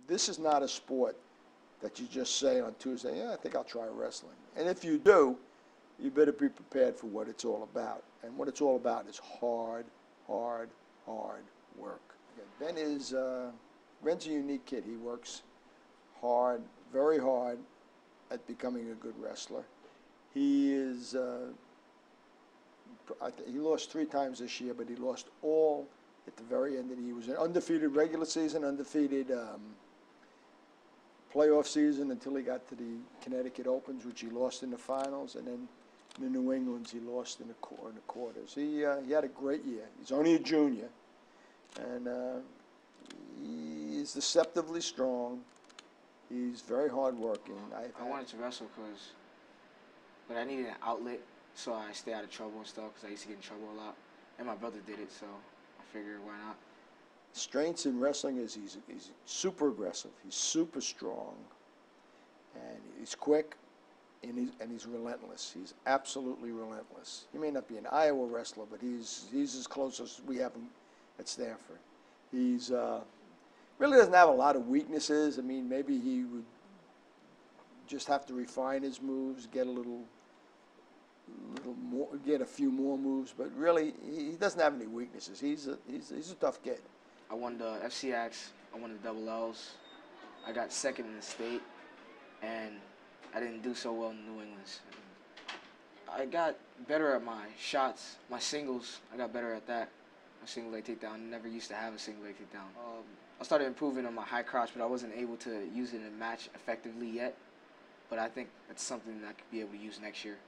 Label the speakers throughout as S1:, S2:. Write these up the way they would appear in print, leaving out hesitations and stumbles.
S1: this is not a sport that you just say on Tuesday, yeah, I think I'll try wrestling. And if you do, you better be prepared for what it's all about. And what it's all about is hard, hard, hard work. Ben is, Ben's a unique kid. He works hard, very hard at becoming a good wrestler. He is, he lost 3 times this year, but he lost all at the very end. And he was an undefeated regular season, undefeated playoff season until he got to the Connecticut Opens, which he lost in the finals, and then in the New Englands he lost in the quarters. He had a great year. He's only a junior, and he's deceptively strong. He's very hardworking.
S2: I wanted to wrestle but I needed an outlet so I stay out of trouble and stuff, because I used to get in trouble a lot, and my brother did it, so I figured why not.
S1: Strengths in wrestling is he's super aggressive. He's super strong, and he's quick, and he's relentless. He's absolutely relentless. He may not be an Iowa wrestler, but he's as close as we have him at Stanford. He's really doesn't have a lot of weaknesses. I mean, maybe he would just have to refine his moves, get a little more, get a few more moves. But really, he doesn't have any weaknesses. He's a tough kid.
S2: I won the FCX. I won the double L's. I got second in the state, and I didn't do so well in New England. I got better at my shots, my singles. I got better at that. My single leg takedown. I never used to have a single leg takedown. I started improving on my high cross, but I wasn't able to use it in a match effectively yet. But I think that's something that I could be able to use next year.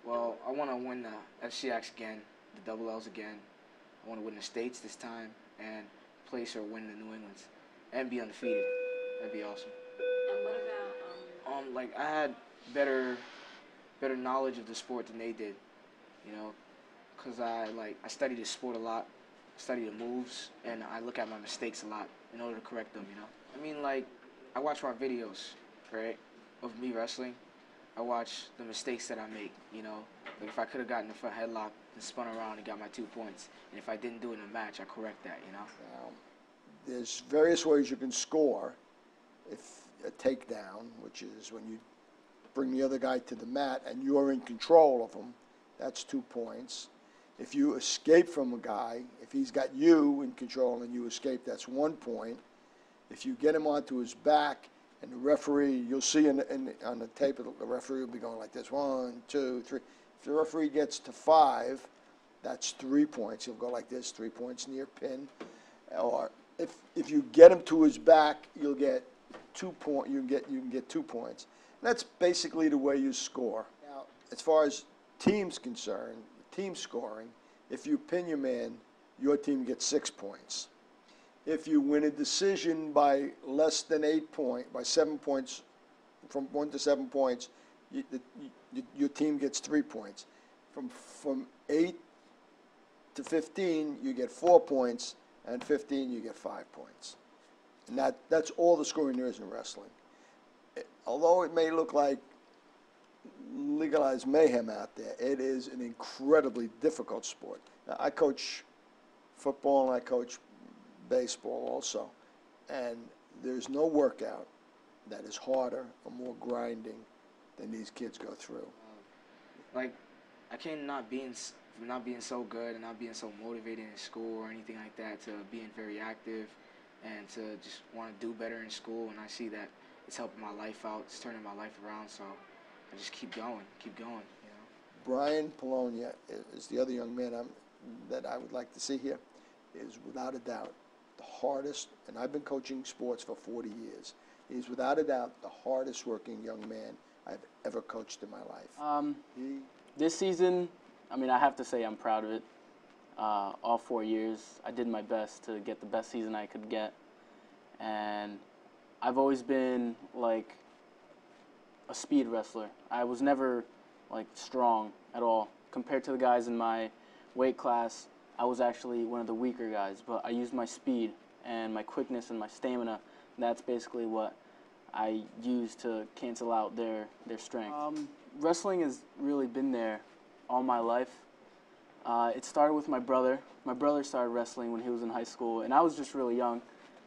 S2: Well, I want to win the FCX again, the double L's again. I want to win the States this time and place or win the New Englands and be undefeated. That'd be awesome.
S3: And what about
S2: like I had better knowledge of the sport than they did, you know, because I studied the sport a lot, I study the moves, and I look at my mistakes a lot in order to correct them, you know. I mean, like, I watch my videos, right, of me wrestling. I watch the mistakes that I make, you know. Like, if I could have gotten the front headlock and spun around and got my 2 points, and if I didn't do it in a match, I correct that, you know.
S1: Now, there's various ways you can score. If a takedown, which is when you bring the other guy to the mat and you're in control of him, that's 2 points. If you escape from a guy, if he's got you in control and you escape, that's 1 point. If you get him onto his back and the referee, you'll see on the tape, the referee will be going like this, 1, 2, 3. If the referee gets to 5, that's 3 points. He'll go like this, 3 points near pin. Or if you get him to his back, you'll get 2 points. You can get 2 points. And that's basically the way you score. Now, as far as teams concerned, team scoring, if you pin your man, your team gets 6 points. If you win a decision by less than 8 points, by 7 points, from 1 to 7 points, your team gets 3 points. From 8 to 15, you get 4 points, and 15, you get 5 points. And that's all the scoring there is in wrestling. Although it may look like legalized mayhem out there, it is an incredibly difficult sport. Now, I coach football and I coach baseball also, and there's no workout that is harder or more grinding than these kids go through.
S2: Like, I came not being so good and not being so motivated in school or anything like that to being very active and to just want to do better in school, and I see that it's helping my life out, it's turning my life around, so I just keep going, you know.
S1: Brian Polonia is the other young man that I would like to see here, is without a doubt the hardest, and I've been coaching sports for 40 years. He's without a doubt the hardest working young man I've ever coached in my life.
S4: This season, I mean, I have to say I'm proud of it. All 4 years, I did my best to get the best season I could get. And I've always been, like, a speed wrestler. I was never, like, strong at all. Compared to the guys in my weight class, I was actually one of the weaker guys. But I used my speed and my quickness and my stamina. That's basically what I use to cancel out their strength. Wrestling has really been there all my life. It started with my brother. My brother started wrestling when he was in high school, and I was just really young.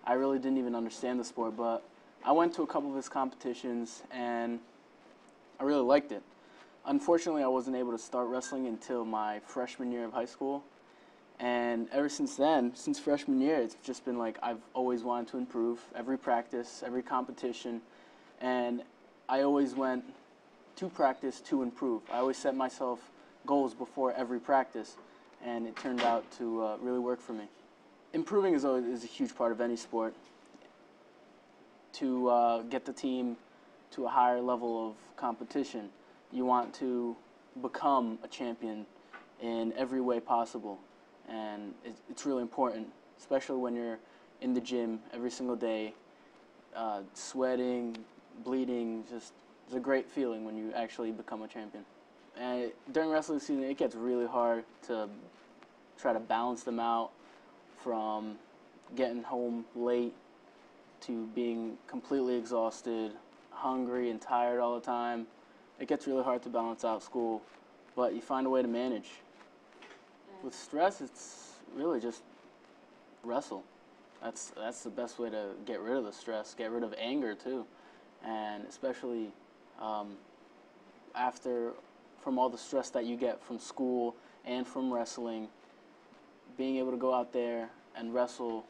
S4: I really didn't even understand the sport, but I went to a couple of his competitions, and I really liked it. Unfortunately, I wasn't able to start wrestling until my freshman year of high school, and ever since then, since freshman year, it's just been like I've always wanted to improve every practice, every competition, and I always went to practice to improve. I always set myself goals before every practice, and it turned out to really work for me. Improving is a huge part of any sport. To get the team to a higher level of competition, you want to become a champion in every way possible, and it's really important, especially when you're in the gym every single day, sweating, bleeding. Just it's a great feeling when you actually become a champion. And during wrestling season, it gets really hard to try to balance them out, from getting home late to being completely exhausted, hungry and tired all the time. It gets really hard to balance out school, but you find a way to manage. With stress, it's really just wrestle. That's the best way to get rid of the stress, get rid of anger too, and especially from all the stress that you get from school and from wrestling, being able to go out there and wrestle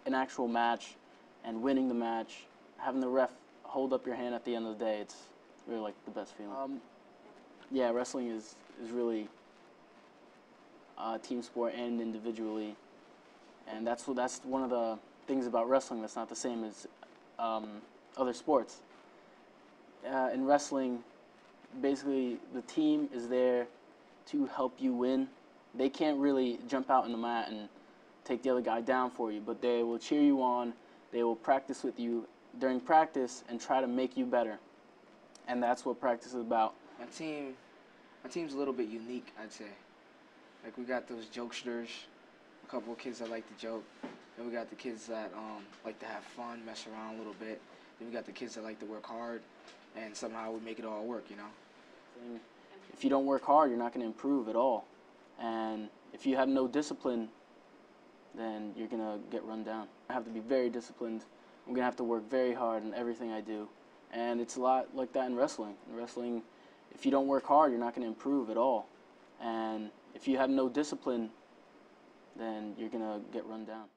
S4: an actual match and winning the match, having the ref hold up your hand at the end of the day, it's really like the best feeling. Yeah, wrestling is really a team sport and individually, and that's one of the things about wrestling that's not the same as other sports. In wrestling, basically the team is there to help you win. They can't really jump out in the mat and take the other guy down for you, but they will cheer you on. They will practice with you during practice and try to make you better. And that's what practice is about.
S2: My team's a little bit unique, I'd say. Like, we got those jokesters, a couple of kids that like to joke. Then we got the kids that like to have fun, mess around a little bit. Then we got the kids that like to work hard, and somehow we make it all work, you know?
S4: If you don't work hard, you're not going to improve at all. And if you have no discipline, then you're going to get run down. I have to be very disciplined. I'm going to have to work very hard in everything I do. And it's a lot like that in wrestling. In wrestling, if you don't work hard, you're not going to improve at all. And if you have no discipline, then you're going to get run down.